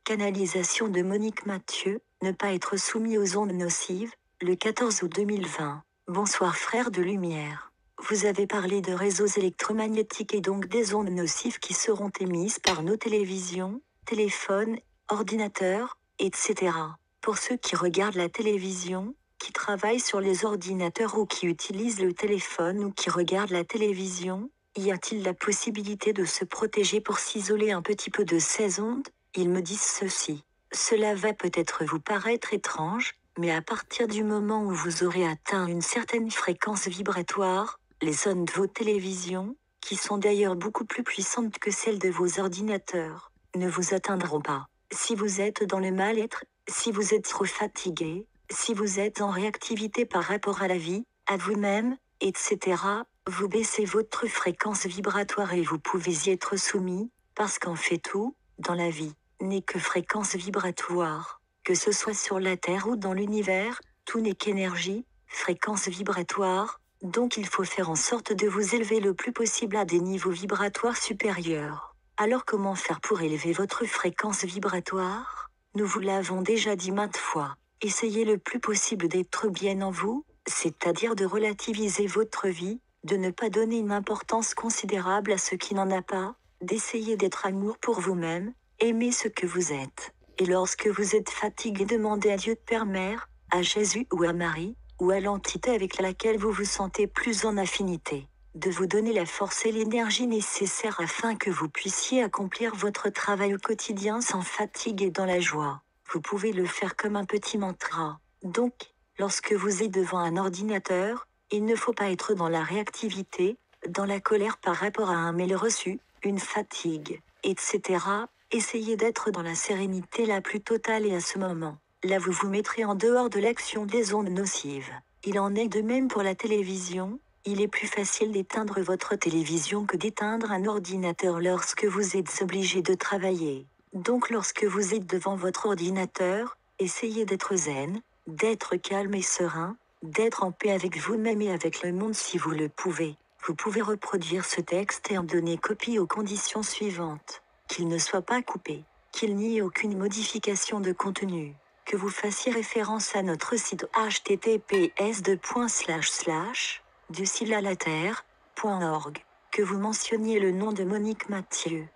Canalisation de Monique Mathieu, ne pas être soumis aux ondes nocives, le 14 août 2020. Bonsoir frères de lumière. Vous avez parlé de réseaux électromagnétiques et donc des ondes nocives qui seront émises par nos télévisions, téléphones, ordinateurs, etc. Pour ceux qui regardent la télévision, qui travaillent sur les ordinateurs ou qui utilisent le téléphone ou qui regardent la télévision, y a-t-il la possibilité de se protéger pour s'isoler un petit peu de ces ondes? Ils me disent ceci. Cela va peut-être vous paraître étrange, mais à partir du moment où vous aurez atteint une certaine fréquence vibratoire, les ondes de vos télévisions, qui sont d'ailleurs beaucoup plus puissantes que celles de vos ordinateurs, ne vous atteindront pas. Si vous êtes dans le mal-être, si vous êtes trop fatigué, si vous êtes en réactivité par rapport à la vie, à vous-même, etc., vous baissez votre fréquence vibratoire et vous pouvez y être soumis, parce qu'en fait tout, dans la vie, n'est que fréquence vibratoire. Que ce soit sur la Terre ou dans l'univers, tout n'est qu'énergie, fréquence vibratoire, donc il faut faire en sorte de vous élever le plus possible à des niveaux vibratoires supérieurs. Alors comment faire pour élever votre fréquence vibratoire? Nous vous l'avons déjà dit maintes fois. Essayez le plus possible d'être bien en vous, c'est-à-dire de relativiser votre vie, de ne pas donner une importance considérable à ce qui n'en a pas, d'essayer d'être amour pour vous-même, aimer ce que vous êtes. Et lorsque vous êtes fatigué, demandez à Dieu de Père Mère, à Jésus ou à Marie, ou à l'entité avec laquelle vous vous sentez plus en affinité, de vous donner la force et l'énergie nécessaires afin que vous puissiez accomplir votre travail au quotidien sans fatigue et dans la joie. Vous pouvez le faire comme un petit mantra. Donc, lorsque vous êtes devant un ordinateur, il ne faut pas être dans la réactivité, dans la colère par rapport à un mail reçu, une fatigue, etc. Essayez d'être dans la sérénité la plus totale et à ce moment, là vous vous mettrez en dehors de l'action des ondes nocives. Il en est de même pour la télévision. Il est plus facile d'éteindre votre télévision que d'éteindre un ordinateur lorsque vous êtes obligé de travailler. Donc lorsque vous êtes devant votre ordinateur, essayez d'être zen, d'être calme et serein, d'être en paix avec vous-même et avec le monde si vous le pouvez. Vous pouvez reproduire ce texte et en donner copie aux conditions suivantes. Qu'il ne soit pas coupé, qu'il n'y ait aucune modification de contenu, que vous fassiez référence à notre site https://duciel-à-la-terre.org, que vous mentionniez le nom de Monique Mathieu,